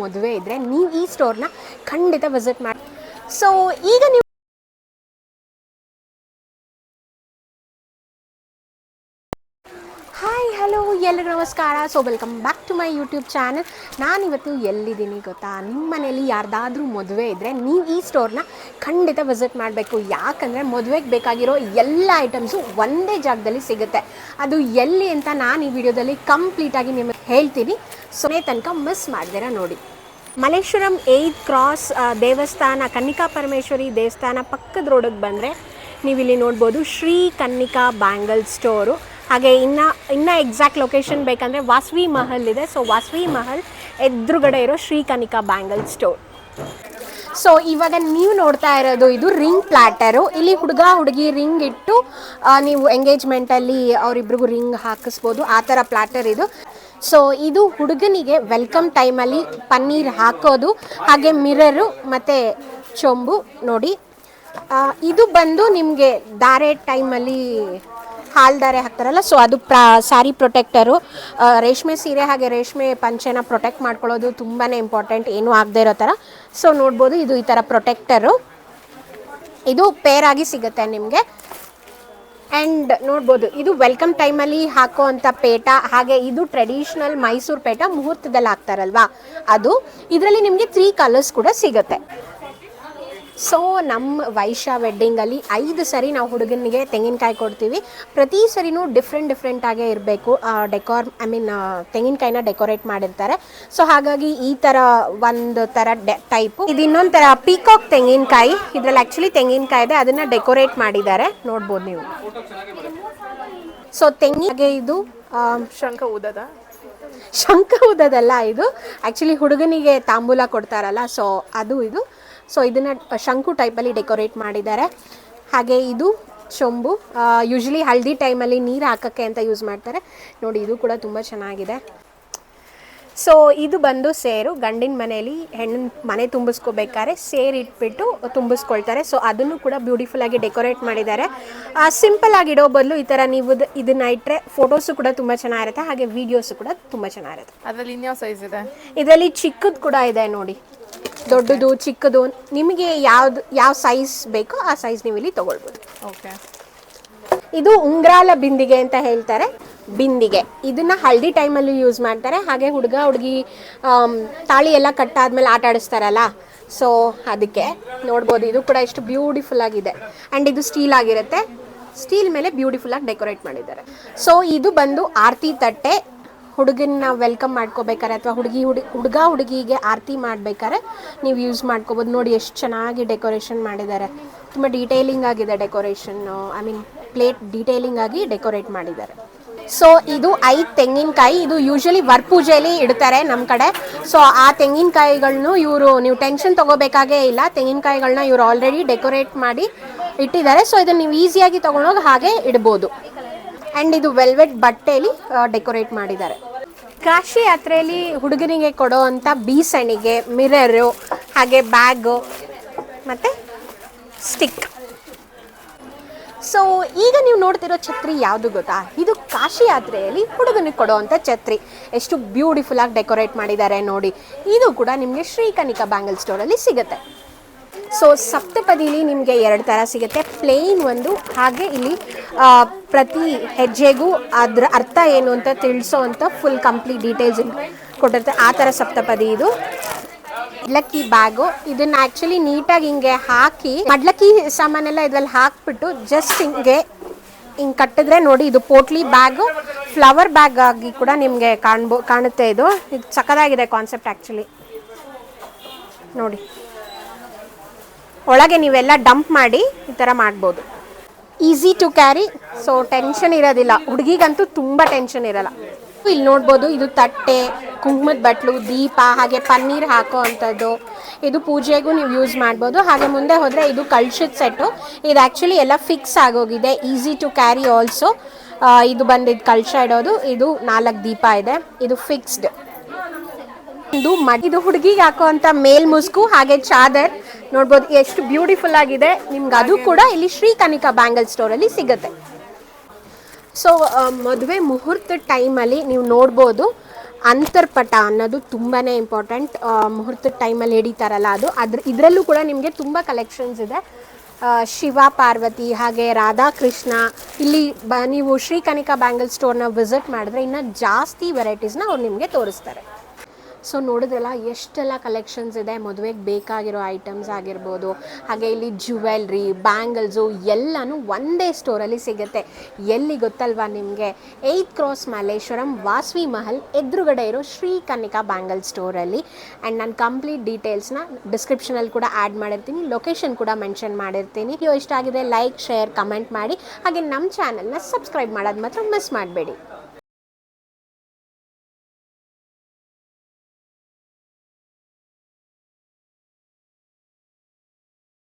ಮದುವೆ ಇದ್ದರೆ ನೀವು ಈ ಸ್ಟೋರ್ನ ಖಂಡಿತ ವಿಸಿಟ್ ಮಾಡಿ. ಸೊ ಈಗ ನೀವು ಹಾಯ್ ಹಲೋ ಎಲ್ರಿಗೂ ನಮಸ್ಕಾರ. So welcome back to my YouTube channel. ನಾನಿವತ್ತು ಎಲ್ಲಿದ್ದೀನಿ ಗೊತ್ತಾ? ನಿಮ್ಮ ಮನೇಲಿ ಯಾರ್ದಾದ್ರೂ ಮದುವೆ ಇದ್ದರೆ ನೀವು ಈ ಸ್ಟೋರ್ನ ಖಂಡಿತ ವಿಸಿಟ್ ಮಾಡಬೇಕು. ಯಾಕಂದರೆ ಮದುವೆಗೆ ಬೇಕಾಗಿರೋ ಎಲ್ಲ ಐಟಮ್ಸು ಒಂದೇ ಜಾಗದಲ್ಲಿ ಸಿಗುತ್ತೆ. ಅದು ಎಲ್ಲಿ ಅಂತ ನಾನು ಈ ವಿಡಿಯೋದಲ್ಲಿ ಕಂಪ್ಲೀಟಾಗಿ ನಿಮಗೆ ಹೇಳ್ತೀನಿ. ಸೊನೆ ತನಕ ಮಿಸ್ ಮಾಡ್ದಿರ ನೋಡಿ. ಮಲ್ಲೇಶ್ವರಂ 8th ಕ್ರಾಸ್ ದೇವಸ್ಥಾನ, ಕನ್ನಿಕಾ ಪರಮೇಶ್ವರಿ ದೇವಸ್ಥಾನ ಪಕ್ಕದ ರೋಡಿಗೆ ಬಂದರೆ ನೀವಿಲ್ಲಿ ನೋಡ್ಬೋದು ಶ್ರೀ ಕನ್ನಿಕಾ ಬ್ಯಾಂಗಲ್ ಸ್ಟೋರು. ಹಾಗೆ ಇನ್ನು ಎಕ್ಸಾಕ್ಟ್ ಲೊಕೇಶನ್ ಬೇಕಂದರೆ ವಾಸವಿ ಮಹಲ್ ಇದೆ. ಸೊ ವಾಸವಿ ಮಹಲ್ ಎದುರುಗಡೆ ಇರೋ Shri Kannika bangle store. So ಇವಾಗ ನೀವು ನೋಡ್ತಾ ಇರೋದು ಇದು ರಿಂಗ್ ಪ್ಲ್ಯಾಟರು. ಇಲ್ಲಿ ಹುಡುಗ ಹುಡುಗಿ ರಿಂಗ್ ಇಟ್ಟು ನೀವು ಎಂಗೇಜ್ಮೆಂಟಲ್ಲಿ ಅವರಿಬ್ರಿಗೂ ರಿಂಗ್ ಹಾಕಿಸ್ಬೋದು, ಆ ಥರ ಪ್ಲ್ಯಾಟರ್ ಇದು. ಸೊ ಇದು ಹುಡುಗನಿಗೆ ವೆಲ್ಕಮ್ ಟೈಮಲ್ಲಿ ಪನ್ನೀರ್ ಹಾಕೋದು, ಹಾಗೆ ಮಿರರು ಮತ್ತು ಚೊಂಬು ನೋಡಿ. ಇದು ಬಂದು ನಿಮಗೆ ಧಾರೆ ಟೈಮಲ್ಲಿ ಹಾಲು ಧಾರೆ ಹಾಕ್ತಾರಲ್ಲ, ಸೊ ಅದು ಸ್ಯಾರಿ ಪ್ರೊಟೆಕ್ಟರು. ರೇಷ್ಮೆ ಸೀರೆ ಹಾಗೆ ರೇಷ್ಮೆ ಪಂಚೆನ ಪ್ರೊಟೆಕ್ಟ್ ಮಾಡ್ಕೊಳ್ಳೋದು ತುಂಬಾ ಇಂಪಾರ್ಟೆಂಟ್, ಏನೂ ಆಗದೆ ಇರೋ ಥರ. ಸೊ ನೋಡ್ಬೋದು ಇದು ಈ ಥರ ಪ್ರೊಟೆಕ್ಟರು, ಇದು ಪೇರಾಗಿ ಸಿಗುತ್ತೆ ನಿಮಗೆ. ಆ್ಯಂಡ್ ನೋಡ್ಬೋದು ಇದು ವೆಲ್ಕಮ್ ಟೈಮಲ್ಲಿ ಹಾಕೋ ಅಂಥ ಪೇಟ. ಹಾಗೆ ಇದು ಟ್ರೆಡಿಷ್ನಲ್ ಮೈಸೂರು ಪೇಟ, ಮುಹೂರ್ತದಲ್ಲಿ ಹಾಕ್ತಾರಲ್ವಾ ಅದು. ಇದರಲ್ಲಿ ನಿಮಗೆ 3 ಕಲರ್ಸ್ ಕೂಡ ಸಿಗುತ್ತೆ. ಸೊ ನಮ್ಮ ವೈಶಾ ವೆಡ್ಡಿಂಗಲ್ಲಿ 5 ಸರಿ ನಾವು ಹುಡುಗನಿಗೆ ತೆಂಗಿನಕಾಯಿ ಕೊಡ್ತೀವಿ. ಪ್ರತಿ ಸರಿನೂ ಡಿಫ್ರೆಂಟಾಗೇ ಇರಬೇಕು. ತೆಂಗಿನಕಾಯಿನ ಡೆಕೋರೇಟ್ ಮಾಡಿರ್ತಾರೆ. ಸೊ ಹಾಗಾಗಿ ಈ ಥರ ಒಂದು ಥರ ಟೈಪು. ಇದು ಇನ್ನೊಂದು ಥರ ಪೀಕಾಕ್ ತೆಂಗಿನಕಾಯಿ. ಇದರಲ್ಲಿ ಆ್ಯಕ್ಚುಲಿ ತೆಂಗಿನಕಾಯಿ ಇದೆ, ಅದನ್ನು ಡೆಕೋರೇಟ್ ಮಾಡಿದ್ದಾರೆ, ನೋಡ್ಬೋದು ನೀವು. ಸೊ ತೆಂಗಿನಕಾಯಿ ಇದು ಶಂಖ ಊದೋದಲ್ಲ, ಇದು ಆ್ಯಕ್ಚುಲಿ ಹುಡುಗನಿಗೆ ತಾಂಬೂಲ ಕೊಡ್ತಾರಲ್ಲ, ಸೊ ಅದು ಇದು. ಸೊ ಇದನ್ನು ಶಂಕು ಟೈಪಲ್ಲಿ ಡೆಕೋರೇಟ್ ಮಾಡಿದ್ದಾರೆ. ಹಾಗೆ ಇದು ಚೊಂಬು, ಯೂಶ್ವಲಿ ಹಳದಿ ಟೈಮಲ್ಲಿ ನೀರು ಹಾಕೋಕ್ಕೆ ಅಂತ ಯೂಸ್ ಮಾಡ್ತಾರೆ ನೋಡಿ. ಇದು ಕೂಡ ತುಂಬ ಚೆನ್ನಾಗಿದೆ. ಸೊ ಇದು ಬಂದು ಸೇರು. ಗಂಡಿನ ಮನೆಯಲ್ಲಿ ಹೆಣ್ಣಿನ ಮನೆ ತುಂಬಿಸ್ಕೋಬೇಕಾದ್ರೆ ಸೇರು ಇಟ್ಬಿಟ್ಟು ತುಂಬಿಸ್ಕೊಳ್ತಾರೆ. ಸೊ ಅದನ್ನು ಕೂಡ ಬ್ಯೂಟಿಫುಲ್ಲಾಗಿ ಡೆಕೋರೇಟ್ ಮಾಡಿದ್ದಾರೆ. ಸಿಂಪಲ್ಲಾಗಿ ಇಡೋ ಬದಲು ಈ ಥರ ನೀವು ಇದನ್ನು ಇಟ್ಟರೆ ಫೋಟೋಸು ಕೂಡ ತುಂಬ ಚೆನ್ನಾಗಿರುತ್ತೆ, ಹಾಗೆ ವೀಡಿಯೋಸು ಕೂಡ ತುಂಬ ಚೆನ್ನಾಗಿರುತ್ತೆ. ಅದರಲ್ಲಿ ಇನ್ಯಾವ ಸೈಜ್ ಇದೆ? ಇದರಲ್ಲಿ ಚಿಕ್ಕದು ಕೂಡ ಇದೆ ನೋಡಿ, ದೊಡ್ಡದು ಚಿಕ್ಕದು, ನಿಮಗೆ ಯಾವ ಸೈಜ್ ಬೇಕೋ ಆ ಸೈಜ್ ನೀವು ಇಲ್ಲಿ ತೊಗೊಳ್ಬೋದು. ಓಕೆ. ಇದು ಉಂಗ್ರಾಲ ಬಿಂದಿಗೆ ಅಂತ ಹೇಳ್ತಾರೆ. ಬಿಂದಿಗೆ ಇದನ್ನು ಹಳದಿ ಟೈಮಲ್ಲಿ ಯೂಸ್ ಮಾಡ್ತಾರೆ. ಹಾಗೆ ಹುಡುಗ ಹುಡುಗಿ ತಾಳಿ ಎಲ್ಲ ಕಟ್ಟಾದ್ಮೇಲೆ ಆಟ ಆಡಿಸ್ತಾರಲ್ಲ, ಸೊ ಅದಕ್ಕೆ ನೋಡ್ಬೋದು. ಇದು ಕೂಡ ಎಷ್ಟು ಬ್ಯೂಟಿಫುಲ್ ಆಗಿದೆ. ಆ್ಯಂಡ್ ಇದು ಸ್ಟೀಲ್ ಆಗಿರುತ್ತೆ, ಸ್ಟೀಲ್ ಮೇಲೆ ಬ್ಯೂಟಿಫುಲ್ಲಾಗಿ ಡೆಕೋರೇಟ್ ಮಾಡಿದ್ದಾರೆ. ಸೊ ಇದು ಬಂದು ಆರತಿ ತಟ್ಟೆ. ಹುಡುಗನ್ನ ವೆಲ್ಕಮ್ ಮಾಡ್ಕೋಬೇಕಾರೆ ಅಥವಾ ಹುಡುಗ ಹುಡುಗಿಗೆ ಆರತಿ ಮಾಡ್ಬೇಕಾದ್ರೆ ನೀವು ಯೂಸ್ ಮಾಡ್ಕೋಬೋದು. ನೋಡಿ ಎಷ್ಟು ಚೆನ್ನಾಗಿ ಡೆಕೋರೇಷನ್ ಮಾಡಿದ್ದಾರೆ, ತುಂಬ ಡೀಟೇಲಿಂಗ್ ಆಗಿದೆ ಡೆಕೋರೇಷನ್ನು. ಪ್ಲೇಟ್ ಡೀಟೇಲಿಂಗ್ ಆಗಿ ಡೆಕೋರೇಟ್ ಮಾಡಿದ್ದಾರೆ. ಸೊ ಇದು 5 ತೆಂಗಿನಕಾಯಿ. ಇದು ಯೂಶ್ವಲಿ ವರಪೂಜೆಯಲ್ಲಿ ಇಡ್ತಾರೆ ನಮ್ಮ ಕಡೆ. ಸೊ ಆ ತೆಂಗಿನಕಾಯಿಗಳನ್ನೂ ನೀವು ಟೆನ್ಷನ್ ತೊಗೋಬೇಕಾಗೇ ಇಲ್ಲ. ತೆಂಗಿನಕಾಯಿಗಳನ್ನ ಇವರು ಆಲ್ರೆಡಿ ಡೆಕೋರೇಟ್ ಮಾಡಿ ಇಟ್ಟಿದ್ದಾರೆ. ಸೊ ಇದನ್ನು ನೀವು ಈಸಿಯಾಗಿ ತೊಗೊಂಡೋಗಿ ಹಾಗೆ ಇಡ್ಬೋದು. ಆ್ಯಂಡ್ ಇದು ವೆಲ್ವೆಟ್ ಬಟ್ಟೆಯಲ್ಲಿ ಡೆಕೋರೇಟ್ ಮಾಡಿದ್ದಾರೆ. ಕಾಶಿ ಯಾತ್ರೆಯಲ್ಲಿ ಹುಡುಗನಿಗೆ ಕೊಡೋ ಅಂಥ ಬೀಸಣಿಗೆ, ಮಿರರು, ಹಾಗೆ ಬ್ಯಾಗು ಮತ್ತು ಸ್ಟಿಕ್. ಸೊ ಈಗ ನೀವು ನೋಡ್ತಿರೋ ಛತ್ರಿ ಯಾವುದು ಗೊತ್ತಾ? ಇದು ಕಾಶಿ ಯಾತ್ರೆಯಲ್ಲಿ ಹುಡುಗನಿಗೆ ಕೊಡೋ ಅಂಥ ಛತ್ರಿ. ಎಷ್ಟು ಬ್ಯೂಟಿಫುಲ್ಲಾಗಿ ಡೆಕೋರೇಟ್ ಮಾಡಿದ್ದಾರೆ ನೋಡಿ. ಇದು ಕೂಡ ನಿಮಗೆ ಶ್ರೀ ಕನ್ನಿಕಾ ಬ್ಯಾಂಗಲ್ ಸ್ಟೋರಲ್ಲಿ ಸಿಗುತ್ತೆ. ಸೊ ಸಪ್ತಪದಿಲಿ ನಿಮಗೆ 2 ಥರ ಸಿಗುತ್ತೆ, ಪ್ಲೇನ್ ಒಂದು, ಹಾಗೆ ಇಲ್ಲಿ ಪ್ರತಿ ಹೆಜ್ಜೆಗೂ ಅದರ ಅರ್ಥ ಏನು ಅಂತ ತಿಳಿಸೋ ಅಂತ ಫುಲ್ ಕಂಪ್ಲೀಟ್ ಡೀಟೇಲ್ಸ್ ಕೊಟ್ಟಿರುತ್ತೆ, ಆ ಥರ ಸಪ್ತಪದಿ ಇದು. ಮಡ್ಲಕ್ಕಿ ಬ್ಯಾಗು, ಇದನ್ನು ಆ್ಯಕ್ಚುಲಿ ನೀಟಾಗಿ ಹಿಂಗೆ ಹಾಕಿ ಮಡ್ಲಕ್ಕಿ ಸಾಮಾನೆಲ್ಲ ಇದರಲ್ಲಿ ಹಾಕ್ಬಿಟ್ಟು ಜಸ್ಟ್ ಹಿಂಗೆ ಕಟ್ಟಿದ್ರೆ ನೋಡಿ, ಇದು ಪೋಟ್ಲಿ ಬ್ಯಾಗು, ಫ್ಲವರ್ ಬ್ಯಾಗ್ ಆಗಿ ಕೂಡ ನಿಮಗೆ ಕಾಣುತ್ತೆ. ಇದು ಸಖತ್ತಾಗಿದೆ ಕಾನ್ಸೆಪ್ಟ್ ಆ್ಯಕ್ಚುಲಿ ನೋಡಿ. ಒಳಗೆ ನೀವೆಲ್ಲ ಡಂಪ್ ಮಾಡಿ ಈ ಥರ ಮಾಡ್ಬೋದು. Easy to carry, so tension ಇರೋದಿಲ್ಲ. ಹುಡುಗಿಗಂತೂ ತುಂಬ ಟೆನ್ಷನ್ ಇರಲ್ಲ. ಇಲ್ಲಿ ನೋಡ್ಬೋದು ಇದು ತಟ್ಟೆ, ಕುಂಕುಮದ ಬಟ್ಲು, ದೀಪ, ಹಾಗೆ ಪನ್ನೀರ್ ಹಾಕೋ ಅಂಥದ್ದು. ಇದು ಪೂಜೆಗೂ ನೀವು ಯೂಸ್ ಮಾಡ್ಬೋದು. ಹಾಗೆ ಮುಂದೆ ಹೋದರೆ ಇದು ಕಳ್ಶದ ಸೆಟ್ಟು. ಇದು ಆ್ಯಕ್ಚುಲಿ ಎಲ್ಲ ಫಿಕ್ಸ್ ಆಗೋಗಿದೆ, ಈಸಿ ಟು ಕ್ಯಾರಿ ಆಲ್ಸೋ. ಇದು ಬಂದಿದ್ದು ಕಳಶ ಇಡೋದು. ಇದು 4 ದೀಪ ಇದೆ, ಇದು ಫಿಕ್ಸ್ಡ್. ಇದು ಹುಡುಗಿಗೆ ಹಾಕೋ ಅಂಥ ಮೇಲ್ ಮುಸ್ಕು, ಹಾಗೆ ಚಾದರ್ ನೋಡ್ಬೋದು ಎಷ್ಟು ಬ್ಯೂಟಿಫುಲ್ ಆಗಿದೆ. ನಿಮ್ಗೆ ಅದು ಕೂಡ ಇಲ್ಲಿ ಶ್ರೀ ಕನ್ನಿಕಾ ಬ್ಯಾಂಗಲ್ ಸ್ಟೋರಲ್ಲಿ ಸಿಗುತ್ತೆ. ಸೊ ಮದುವೆ ಮುಹೂರ್ತ ಟೈಮಲ್ಲಿ ನೀವು ನೋಡ್ಬೋದು ಅಂತರ್ಪಟ ಅನ್ನೋದು ತುಂಬಾ ಇಂಪಾರ್ಟೆಂಟ್. ಮುಹೂರ್ತದ ಟೈಮಲ್ಲಿ ಹಿಡಿತಾರಲ್ಲ ಇದರಲ್ಲೂ ಕೂಡ ನಿಮಗೆ ತುಂಬ ಕಲೆಕ್ಷನ್ಸ್ ಇದೆ. ಶಿವ ಪಾರ್ವತಿ ಹಾಗೆ ರಾಧಾಕೃಷ್ಣ. ಇಲ್ಲಿ ನೀವು ಶ್ರೀಕನಿಕಾ ಬ್ಯಾಂಗಲ್ ಸ್ಟೋರ್ನ ವಿಸಿಟ್ ಮಾಡಿದ್ರೆ ಇನ್ನೂ ಜಾಸ್ತಿ ವೆರೈಟೀಸ್ನ ಅವ್ರು ನಿಮಗೆ ತೋರಿಸ್ತಾರೆ. ಸೊ ನೋಡಿದ್ರಲ್ಲ ಎಷ್ಟೆಲ್ಲ ಕಲೆಕ್ಷನ್ಸ್ ಇದೆ. ಮದುವೆಗೆ ಬೇಕಾಗಿರೋ ಐಟಮ್ಸ್ ಆಗಿರ್ಬೋದು, ಹಾಗೆ ಇಲ್ಲಿ ಜ್ಯುವೆಲ್ರಿ, ಬ್ಯಾಂಗಲ್ಸು ಎಲ್ಲನೂ ಒಂದೇ ಸ್ಟೋರಲ್ಲಿ ಸಿಗುತ್ತೆ. ಎಲ್ಲಿ ಗೊತ್ತಲ್ವಾ ನಿಮಗೆ? 8th ಕ್ರಾಸ್ ಮಲ್ಲೇಶ್ವರಂ ವಾಸವಿ ಮಹಲ್ ಎದುರುಗಡೆ ಇರೋ ಶ್ರೀಕನ್ನಿಕಾ ಬ್ಯಾಂಗಲ್ ಸ್ಟೋರಲ್ಲಿ. ಆ್ಯಂಡ್ ನಾನು ಕಂಪ್ಲೀಟ್ ಡೀಟೇಲ್ಸ್ನ ಡಿಸ್ಕ್ರಿಪ್ಷನಲ್ಲಿ ಕೂಡ ಆ್ಯಡ್ ಮಾಡಿರ್ತೀನಿ, ಲೊಕೇಶನ್ ಕೂಡ ಮೆನ್ಷನ್ ಮಾಡಿರ್ತೀನಿ. ವಿಡಿಯೋ ಇಷ್ಟ ಆಗಿದೆ ಲೈಕ್, ಶೇರ್, ಕಮೆಂಟ್ ಮಾಡಿ. ಹಾಗೆ ನಮ್ಮ ಚಾನಲ್ನ ಸಬ್ಸ್ಕ್ರೈಬ್ ಮಾಡೋದು ಮಾತ್ರ ಮಿಸ್ ಮಾಡಬೇಡಿ.